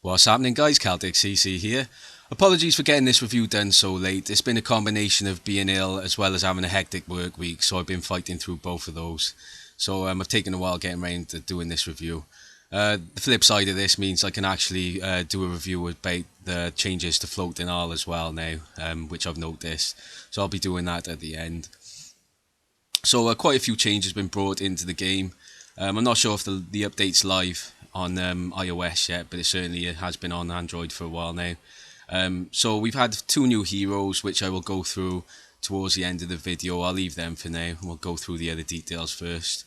What's happening, guys? Celtic CC here. Apologies for getting this review done so late. It's been a combination of being ill as well as having a hectic work week, so I've been fighting through both of those. So I've taken a while getting around to doing this review. The flip side of this means I can actually do a review about the changes to floating R as well now, which I've noticed. So I'll be doing that at the end. So quite a few changes have been brought into the game. I'm not sure if the update's live on iOS yet, but it certainly has been on Android for a while now. So we've had two new heroes, which I will go through towards the end of the video. I'll leave them for now. We'll go through the other details first.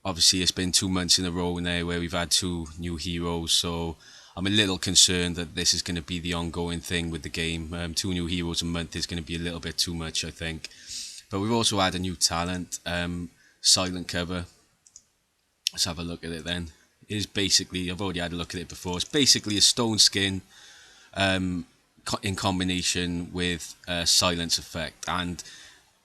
Obviously, it's been 2 months in a row now where we've had two new heroes, so I'm a little concerned that this is going to be the ongoing thing with the game. Two new heroes a month is going to be a little bit too much, I think. But we've also had a new talent, Silent Cover. Let's have a look at it then. It is basically, I've already had a look at it before, it's basically a stone skin in combination with a silence effect. And,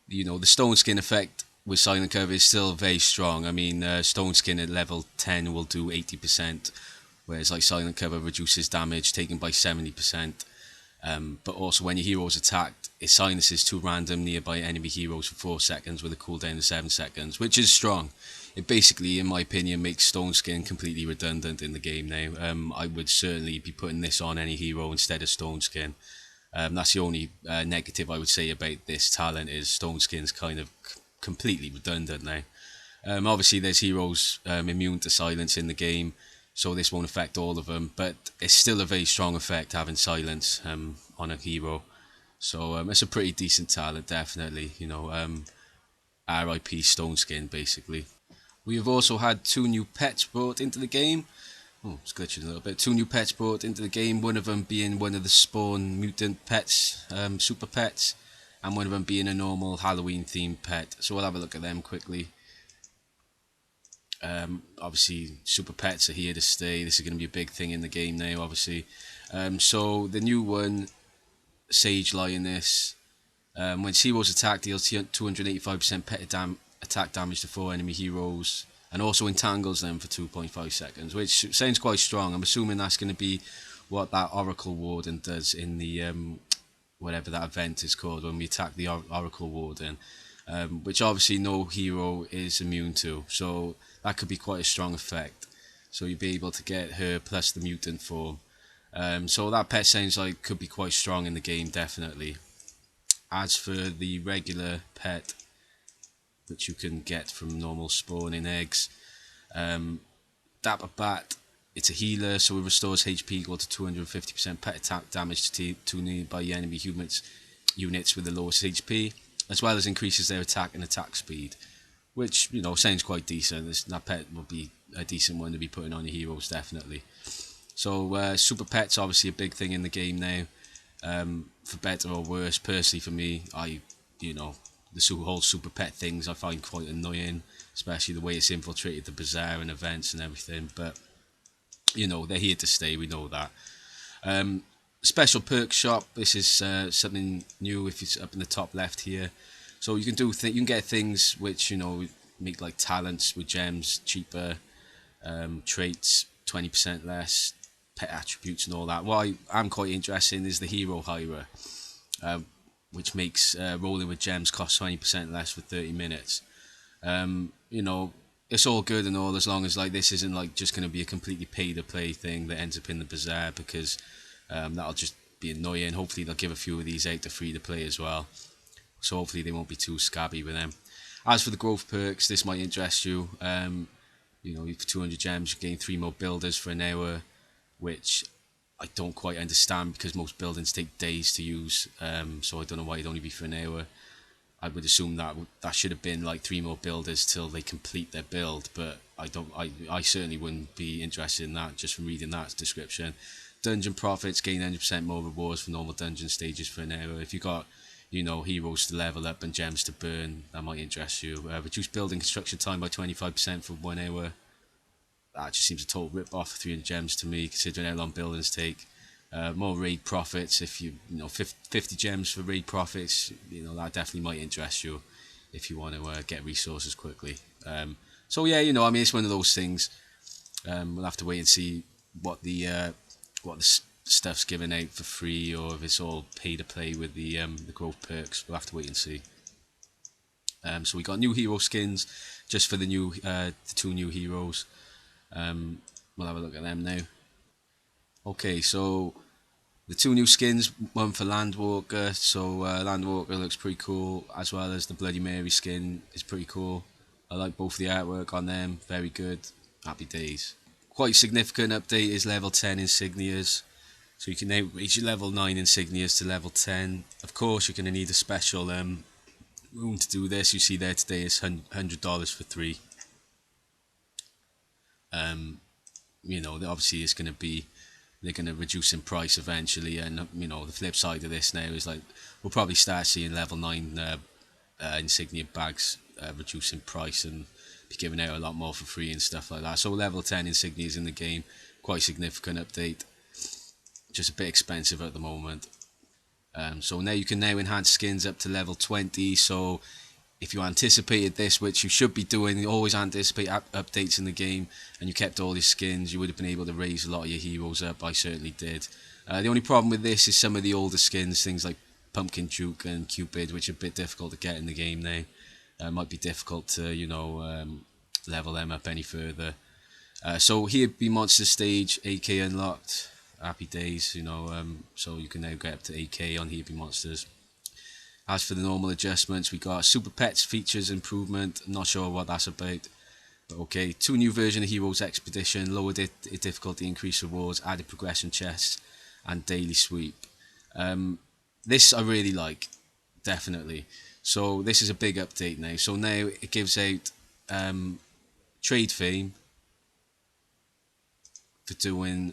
you know, the stone skin effect with Silent Cover is still very strong. I mean, stone skin at level 10 will do 80%, whereas like Silent Cover reduces damage taken by 70%. But also when your hero is attacked, it silences two random nearby enemy heroes for 4 seconds with a cooldown of 7 seconds, which is strong. It basically, in my opinion, makes Stone Skin completely redundant in the game now. I would certainly be putting this on any hero instead of Stone Skin. That's the only negative I would say about this talent, is Stone Skin's kind of completely redundant now. Obviously there's heroes immune to silence in the game, so this won't affect all of them, but it's still a very strong effect having silence on a hero. So it's a pretty decent talent, definitely. You know, RIP Stone Skin, basically. We have also had two new pets brought into the game. Oh, it's glitching a little bit. Two new pets brought into the game, one of them being one of the spawn mutant pets, super pets, and one of them being a normal Halloween themed pet. So we'll have a look at them quickly. Obviously, super pets are here to stay. This is going to be a big thing in the game now, obviously. So the new one, Sage Lioness, when heroes attack, deals 285% pet attack damage to 4 enemy heroes, and also entangles them for 2.5 seconds, which sounds quite strong. I'm assuming that's going to be what that Oracle Warden does in the whatever that event is called, when we attack the Oracle Warden, which obviously no hero is immune to, so that could be quite a strong effect. So you'll be able to get her plus the mutant form. So that pet sounds like could be quite strong in the game, definitely. As for the regular pet, which you can get from normal spawning eggs, Dapper Bat, it's a healer, so it restores HP equal to 250% pet attack damage to nearby enemy units with the lowest HP, as well as increases their attack and attack speed, which, you know, sounds quite decent. That pet will be a decent one to be putting on your heroes, definitely. So super pets obviously a big thing in the game now, for better or worse. Personally, for me, the whole super pet things I find quite annoying, especially the way it's infiltrated the bazaar and events and everything. But you know, they're here to stay. We know that. Special perk shop. This is something new. If it's up in the top left here, so you can you can get things which, you know, make like talents with gems cheaper, traits 20% less, pet attributes and all that. What I'm quite interested in is the hero hirer, which makes rolling with gems cost 20% less for 30 minutes. You know, it's all good and all, as long as like this isn't like just going to be a completely pay to play thing that ends up in the bazaar, because that'll just be annoying. Hopefully they'll give a few of these out to free to play as well, so hopefully they won't be too scabby with them. As for the growth perks, this might interest you. You know, for 200 gems you gain 3 more builders for an hour, which I don't quite understand, because most buildings take days to use, so I don't know why it'd only be for an hour. I would assume that should have been like 3 more builders till they complete their build, but I certainly wouldn't be interested in that just from reading that description. Dungeon profits, gain 100% more rewards for normal dungeon stages for an hour. If you got, you know, heroes to level up and gems to burn, that might interest you. Reduce building construction time by 25% for 1 hour. That just seems a total rip-off for 300 gems to me, considering how long buildings take. More raid profits, if you know, 50 gems for raid profits, you know, that definitely might interest you if you want to get resources quickly. So yeah, you know, I mean, it's one of those things. We'll have to wait and see what the what the stuff's given out for free or if it's all pay to play with the growth perks. We'll have to wait and see. So we got new hero skins just for the two new heroes. We'll have a look at them now. Okay, so the two new skins, one for Landwalker. So Landwalker looks pretty cool, as well as the Bloody Mary skin is pretty cool. I like both the artwork on them, very good. Happy days. Quite significant update is level 10 Insignias. So you can now reach level 9 Insignias to level 10. Of course, you're going to need a special room to do this. You see there today is $100 for 3. You know, obviously it's going to be, they're going to reduce in price eventually, and you know, the flip side of this now is like we'll probably start seeing level 9 insignia bags reduce in price and be giving out a lot more for free and stuff like that. So level 10 insignias in the game, quite significant update, just a bit expensive at the moment. So now you can now enhance skins up to level 20. So if you anticipated this, which you should be doing, you always anticipate updates in the game, and you kept all your skins, you would have been able to raise a lot of your heroes up. I certainly did. The only problem with this is some of the older skins, things like Pumpkin Duke and Cupid, which are a bit difficult to get in the game now. Might be difficult to, you know, level them up any further. So here be monster stage, AK unlocked. Happy days, you know. So you can now get up to AK on Here Be Monsters. As for the normal adjustments, we got Super Pets features improvement. Not sure what that's about, but okay. 2 new version of Heroes Expedition, lowered difficulty, increased rewards, added progression chests, and daily sweep. This I really like, definitely. So this is a big update now. So now it gives out trade fame for doing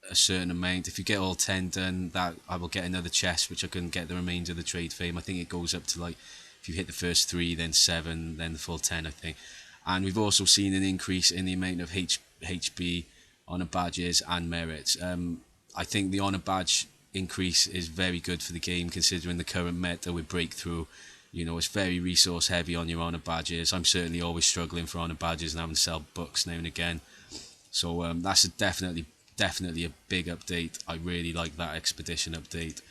a certain amount. If you get all 10 done, that I will get another chest, which I can get the remainder of the trade fame. I think it goes up to, like, if you hit the first 3, then 7, then the full 10, I think. And we've also seen an increase in the amount of HB, honor badges, and merits. I think the honor badge increase is very good for the game, considering the current meta with breakthrough. You know, it's very resource heavy on your honor badges. I'm certainly always struggling for honor badges and having to sell books now and again. So that's definitely a big update. I really like that expedition update.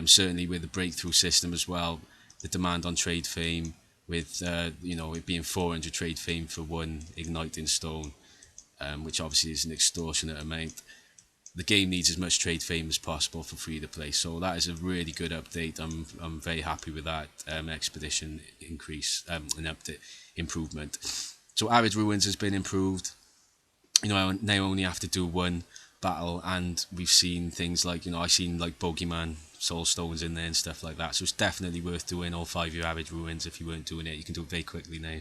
Certainly with the breakthrough system as well, the demand on trade fame, with you know, it being 400 trade fame for 1 igniting stone, which obviously is an extortionate amount. The game needs as much trade fame as possible for free to play, so that is a really good update. I'm very happy with that expedition increase, an update improvement. So Arid Ruins has been improved. You know, I now only have to do 1 battle, and we've seen things like, you know, I've seen like Bogeyman soul stones in there and stuff like that, so it's definitely worth doing all 5 of your Arid Ruins. If you weren't doing it, you can do it very quickly now.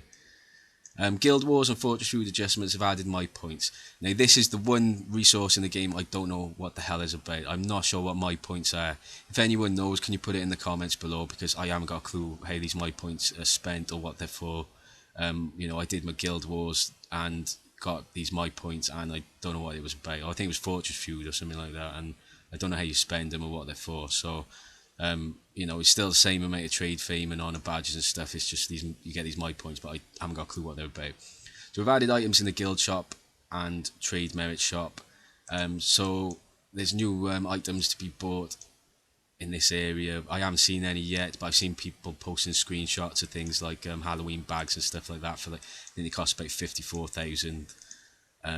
Guild Wars and Fortress Food adjustments have added my points. Now this is the one resource in the game I don't know what the hell is about. I'm not sure what my points are. If anyone knows, can you put it in the comments below, because I haven't got a clue how these my points are spent or what they're for. You know, I did my Guild Wars and got these my points, and I don't know what it was about. I think it was Fortress Feud or something like that, and I don't know how you spend them or what they're for. So you know, it's still the same amount of trade fame and honor badges and stuff. It's just these, you get these my points, but I haven't got a clue what they're about. So we've added items in the guild shop and trade merit shop. So there's new items to be bought in this area. I haven't seen any yet, but I've seen people posting screenshots of things like Halloween bags and stuff like that for, like, I think they cost about 54,000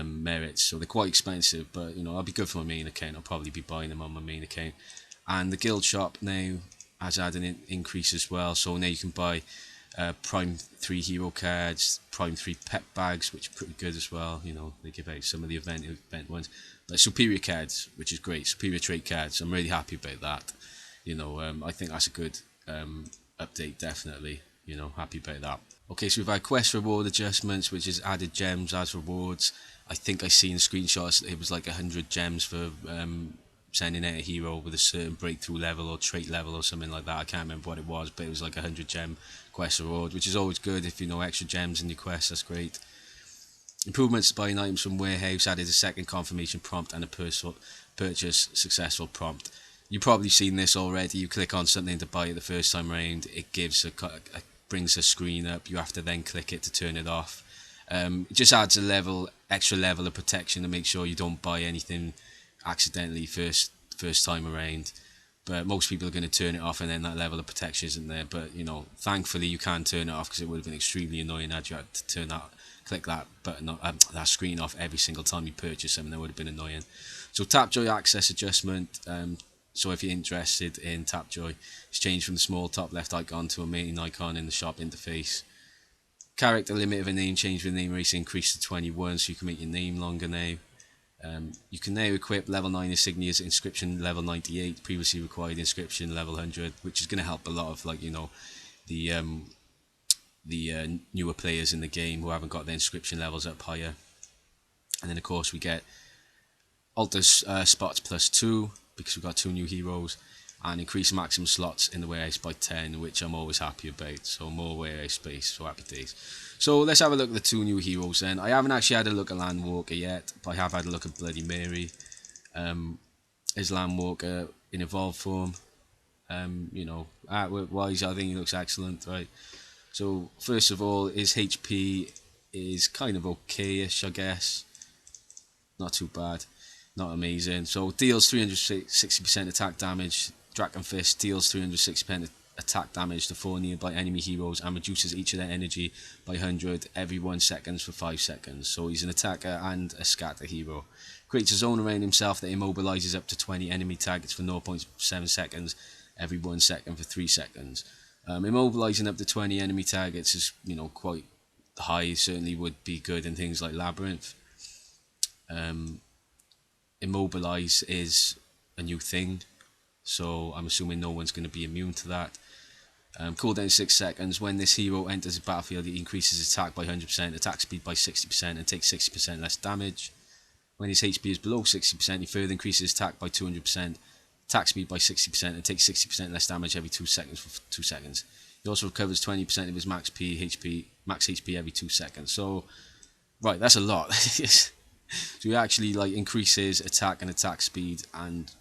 merits, so they're quite expensive, but you know, I'll be good for my main account. I'll probably be buying them on my main account. And the guild shop now has had an increase as well, so now you can buy Prime 3 hero cards, Prime 3 pet bags, which are pretty good as well. You know, they give out some of the event ones, but superior cards, which is great, superior trait cards. I'm really happy about that. You know, I think that's a good update, definitely. You know, happy about that. Okay, so we've had quest reward adjustments, which is added gems as rewards. I think I seen screenshots, it was like 100 gems for sending out a hero with a certain breakthrough level or trait level or something like that. I can't remember what it was, but it was like 100 gem quest reward, which is always good. If you know extra gems in your quest, that's great. Improvements to buying items from warehouse, added a second confirmation prompt and a purchase successful prompt. You've probably seen this already. You click on something to buy it the first time round, it gives brings a screen up. You have to then click it to turn it off. It just adds a extra level of protection to make sure you don't buy anything accidentally first time around. But most people are going to turn it off, and then that level of protection isn't there. But you know, thankfully you can turn it off, because it would have been extremely annoying had you had to click that button, that screen off every single time you purchase them, and that would have been annoying. So Tapjoy access adjustment. So if you're interested in Tapjoy, it's changed from the small top left icon to a main icon in the shop interface. Character limit of a name change with name rating increased to 21, so you can make your name longer now. You can now equip level 9 Insignias inscription level 98, previously required inscription level 100, which is going to help a lot of, like, you know, the newer players in the game who haven't got their inscription levels up higher. And then of course we get alter spots plus 2, because we've got 2 new heroes, and increase maximum slots in the warehouse by 10, which I'm always happy about. So more warehouse space, so happy days. So let's have a look at the 2 new heroes then. I haven't actually had a look at Landwalker yet, but I have had a look at Bloody Mary. Is Landwalker in evolved form? You know, artwork wise, I think he looks excellent, right? So first of all, his HP is kind of okay-ish, I guess. Not too bad, not amazing. So deals 360% attack damage. Dragon Fist deals 360% attack damage to 4 nearby enemy heroes and reduces each of their energy by 100 every 1 second for 5 seconds. So he's an attacker and a scatter hero. Creates a zone around himself that immobilizes up to 20 enemy targets for 0.7 seconds every 1 second for 3 seconds. Immobilizing up to 20 enemy targets is, you know, quite high. Certainly would be good in things like Labyrinth. Immobilize is a new thing, so I'm assuming no one's going to be immune to that. Cooldown 6 seconds. When this hero enters the battlefield, he increases attack by 100%, attack speed by 60%, and takes 60% less damage. When his HP is below 60%, he further increases attack by 200%, attack speed by 60%, and takes 60% less damage every 2 seconds for 2 seconds. He also recovers 20% of his max HP every 2 seconds. So, right, that's a lot. So he actually, like, increases attack and attack speed and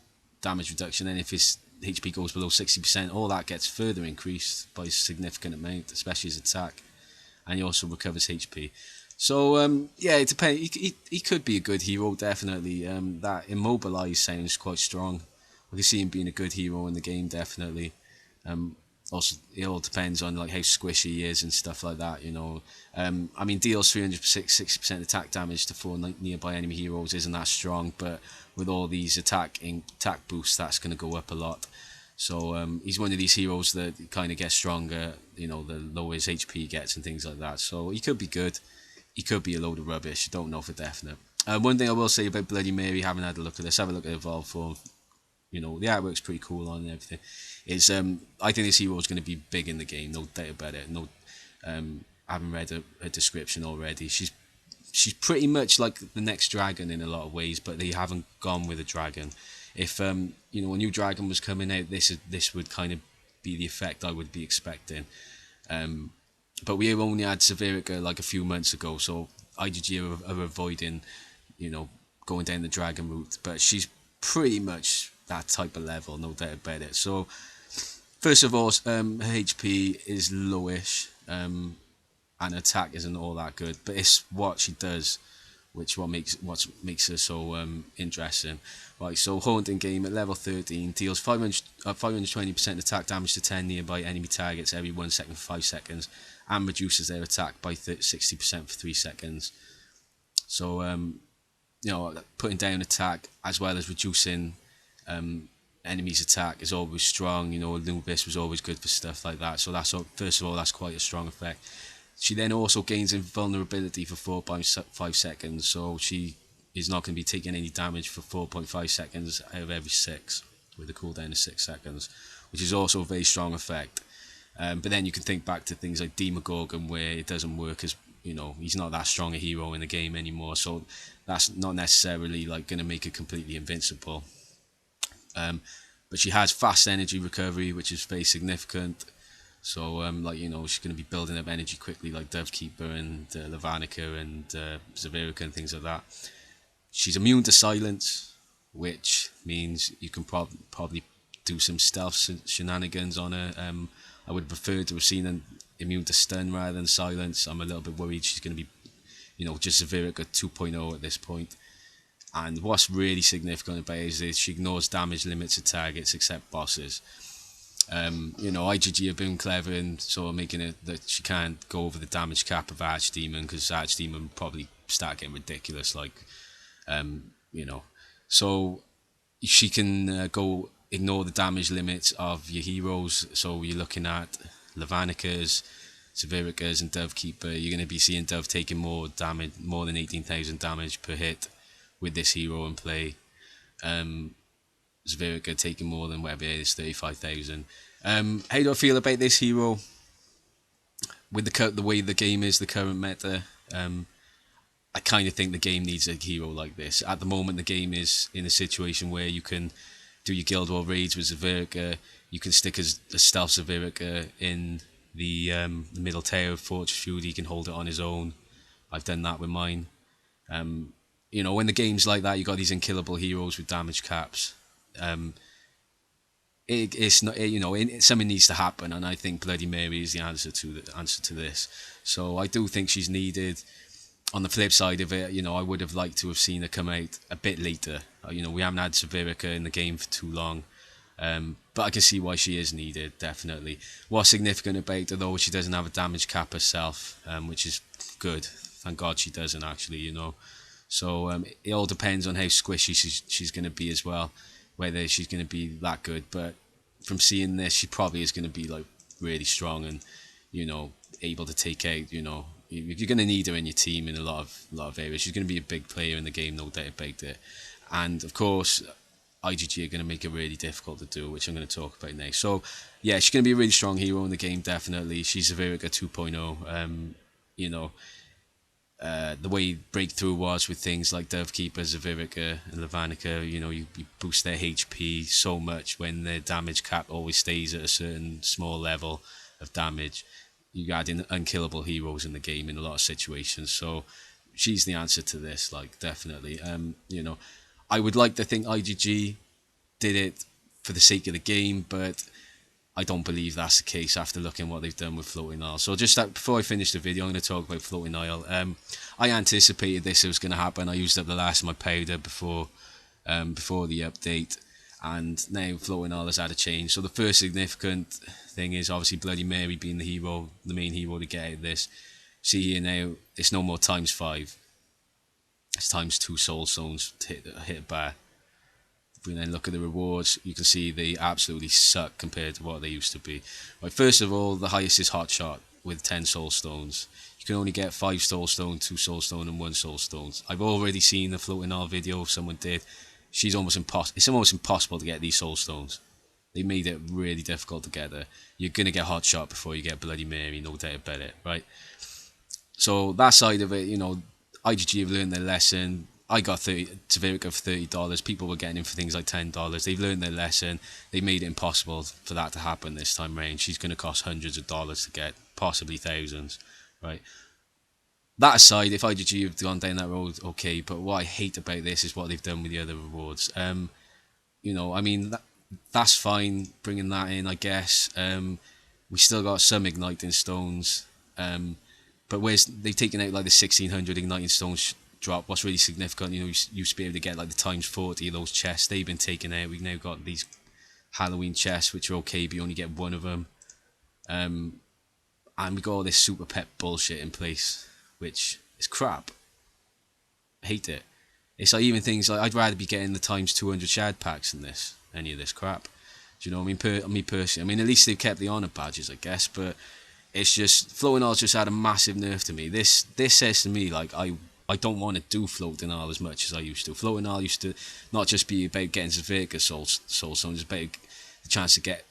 damage reduction. And if his HP goes below 60%, all that gets further increased by a significant amount, especially his attack. And he also recovers HP. So yeah, it depends. He could be a good hero, definitely. That immobilize sounds quite strong. I can see him being a good hero in the game, definitely. Also, it all depends on, like, how squishy he is and stuff like that, you know. I mean, deals 360% attack damage to 4 nearby enemy heroes isn't that strong, but with all these attack boosts, that's going to go up a lot. So he's one of these heroes that kind of gets stronger, you know, the lower his HP gets and things like that. So he could be good. He could be a load of rubbish. Don't know for definite. One thing I will say about Bloody Mary, haven't had a look at this, have a look at evolved form. You know, the artwork's pretty cool on and everything. Is I think this hero is going to be big in the game, no doubt about it. No, I haven't read her description already. She's pretty much like the next dragon in a lot of ways, but they haven't gone with a dragon. If you know, a new dragon was coming out, this would kind of be the effect I would be expecting. But we only had Severica like a few months ago, so IGG are avoiding, you know, going down the dragon route. But she's pretty much that type of level, no doubt about it. So first of all, her HP is lowish, and attack isn't all that good, but it's what she does, what makes her so interesting. Right, so Haunting Game at level 13 deals 520% attack damage to 10 nearby enemy targets every 1 second for 5 seconds, and reduces their attack by 60% for 3 seconds. So you know, putting down attack as well as reducing enemy's attack is always strong. You know, Anubis was always good for stuff like that. So that's, first of all, that's quite a strong effect. She then also gains invulnerability for 4.5 seconds, so she is not going to be taking any damage for 4.5 seconds out of every 6, with a cooldown of 6 seconds, which is also a very strong effect. But then you can think back to things like Demogorgon, where it doesn't work, as, you know, he's not that strong a hero in the game anymore, so that's not necessarily like going to make her completely invincible. But she has fast energy recovery, which is very significant. So, like, you know, she's going to be building up energy quickly, like Dovekeeper and Lavanica and Severica and things like that. She's immune to silence, which means you can probably do some stealth shenanigans on her. I would prefer to have seen her immune to stun rather than silence. I'm a little bit worried she's going to be, you know, just Severica 2.0 at this point. And what's really significant about it is she ignores damage limits to targets except bosses. IGG have been clever in sort of making it that she can't go over the damage cap of Archdemon, because Archdemon would probably start getting ridiculous. Um, you know, so she can go ignore the damage limits of your heroes. So you're looking at Levanicas, Severikas, and Dovekeeper. You're going to be seeing Dove taking more damage, more than 18,000 damage per hit with this hero in play. Zverica taking more than whatever it is, 35,000. How do I feel about this hero? With the way the game is, the current meta, I kind of think the game needs a hero like this. At the moment, the game is in a situation where you can do your Guild War raids with Zverica. You can stick as a stealth Zverica in the middle tower of Fortress Feud. He can hold it on his own. I've done that with mine. When the game's like that, you got these unkillable heroes with damage caps. It's not, something needs to happen, and I think Bloody Mary is the answer to this. So I do think she's needed. On the flip side of it, I would have liked to have seen her come out a bit later. We haven't had Severica in the game for too long, but I can see why she is needed, definitely. What's significant about her, though, she doesn't have a damage cap herself, which is good. Thank God she doesn't, actually, So it all depends on how squishy she's going to be as well, whether she's going to be that good. But from seeing this, she probably is going to be like really strong and able to take out. You're going to need her in your team in a lot of areas. She's going to be a big player in the game, no doubt about it. And of course, IGG are going to make it really difficult to do, which I'm going to talk about now. So yeah, she's going to be a really strong hero in the game, definitely. She's a Verica 2.0. The way breakthrough was with things like Dovekeeper, Zavirica, and Levanica, you boost their HP so much when their damage cap always stays at a certain small level of damage. You add in unkillable heroes in the game in a lot of situations, so she's the answer to this, definitely. I would like to think IGG did it for the sake of the game, but I don't believe that's the case after looking at what they've done with Floating Isle. So just before I finish the video, I'm going to talk about Floating Isle. I anticipated this was going to happen. I used up the last of my powder before the update, and now Floating Isle has had a change. So the first significant thing is obviously Bloody Mary being the main hero to get out of this. See here now, it's no more ×5. It's ×2 soul stones to hit a bar. If we then look at the rewards, you can see they absolutely suck compared to what they used to be. Right, first of all, the highest is Hot Shot with 10 soul stones. You can only get 5 soul stone, 2 soul stone, and 1 soul stones. I've already seen the Floating Isle video someone did. It's almost impossible to get these soul stones. They made it really difficult to get her. You're gonna get Hot Shot before you get Bloody Mary, no doubt about it, right? So that side of it, IGG have learned their lesson. I got Taverica for $30. People were getting him for things like $10. They've learned their lesson. They made it impossible for that to happen this time around. She's going to cost hundreds of dollars to get, possibly thousands, right? That aside, if IGG have gone down that road, okay. But what I hate about this is what they've done with the other rewards. That's fine, bringing that in, I guess. We still got some igniting stones, but they've taken out like the 1600 igniting stones drop. What's really significant, you used to be able to get like the ×40 of those chests. They've been taken out. We've now got these Halloween chests, which are okay, but you only get one of them. And we got all this super pet bullshit in place, which is crap. I hate it. It's like even things like I'd rather be getting the ×200 shard packs than any of this crap. Do you know what I mean? Me personally, at least they've kept the honor badges, I guess, but it's just Floating Isle's just had a massive nerf to me. This says to me like I don't want to do Floating Isle as much as I used to. Floating Isle used to not just be about getting Zavirica soul stones, it's about the chance to get,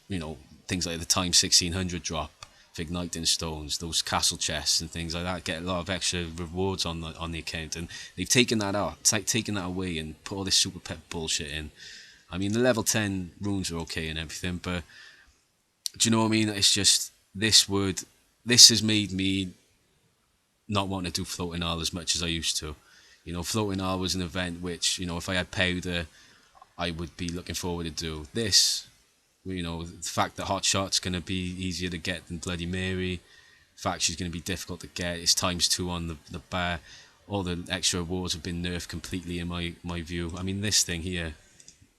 things like the ×1600 drop for igniting stones, those castle chests and things like that, get a lot of extra rewards on the account, and they've taken that out. It's like taking that away and put all this super pet bullshit in. The level 10 runes are okay and everything, but do you know what I mean? It's just this has made me not want to do Floating Isle as much as I used to. Floating Isle was an event which, if I had powder, I would be looking forward to do. This, the fact that Hot Shot's going to be easier to get than Bloody Mary, the fact she's going to be difficult to get, it's ×2 on the bar. all the extra awards have been nerfed completely in my view. I mean, this thing here,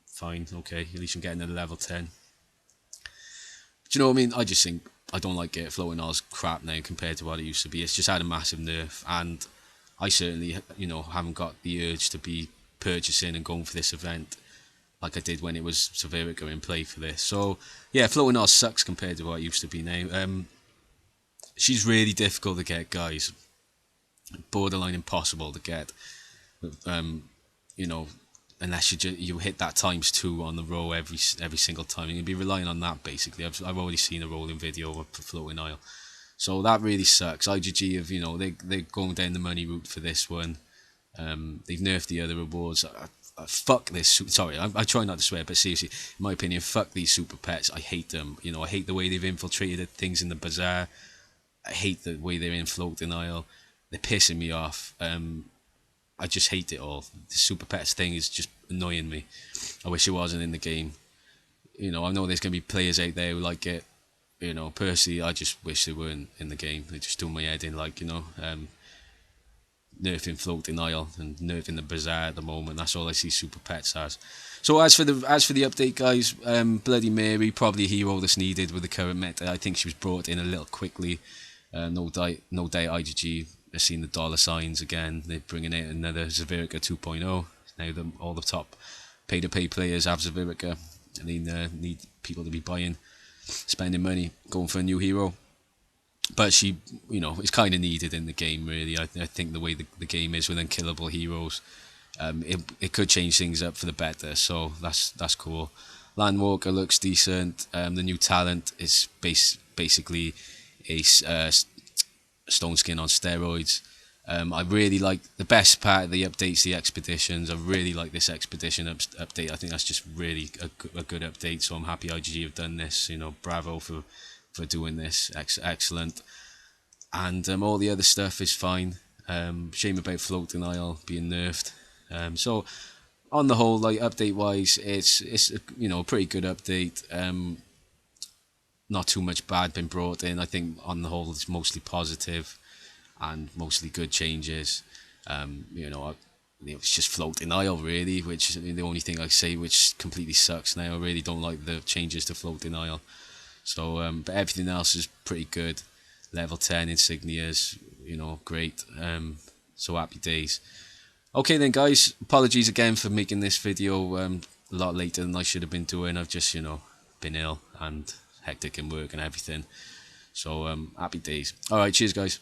fine, okay, at least I'm getting to level 10. Do you know what I mean? I just think I don't like it. Floating oil's crap now compared to what it used to be. It's just had a massive nerf, and I certainly, haven't got the urge to be purchasing and going for this event like I did when it was Severica in play for this. So yeah, floating oil sucks compared to what it used to be now. She's really difficult to get, guys. Borderline impossible to get. You know, unless you hit that ×2 on the row every single time. You'd be relying on that basically. I've already seen a rolling video of floating oil, so that really sucks. IGG have they're going down the money route for this one. They've nerfed the other awards. Fuck this. Sorry, I try not to swear, but seriously, in my opinion, fuck these super pets. I hate them. I hate the way they've infiltrated things in the bazaar. I hate the way they're in floating oil. They're pissing me off. I just hate it all. The super pets thing is just annoying me. I wish it wasn't in the game. I know there's going to be players out there who like it. Personally, I just wish they weren't in the game. They just do my head in, nerfing floating oil and nerfing the bazaar at the moment. That's all I see super pets as. So as for the update, guys, Bloody Mary, probably a hero that's needed with the current meta. I think she was brought in a little quickly. No doubt IGG have seen the dollar signs again. They're bringing out another Severica 2.0. Now all the top pay-to-play players have Severica, and they need people to be spending money, going for a new hero. But she, is kind of needed in the game, really. I think the way the game is with unkillable heroes, it could change things up for the better. So that's cool. Landwalker looks decent. The new talent is basically a stone skin on steroids. I really like the best part of the updates, the expeditions. I really like this expedition update. I think that's just really a good update. So I'm happy IGG have done this. Bravo for doing this. Excellent. And all the other stuff is fine. Shame about floating oil being nerfed. So on the whole, update wise, it's a pretty good update. Not too much bad been brought in. I think on the whole it's mostly positive and mostly good changes. It's just floating oil really, which is the only thing I say which completely sucks now. I really don't like the changes to floating oil. So but everything else is pretty good. Level 10 Insignias, great. So happy days. Okay then, guys, apologies again for making this video a lot later than I should have been doing. I've just been ill and hectic in work and everything. So happy days. Alright, cheers guys.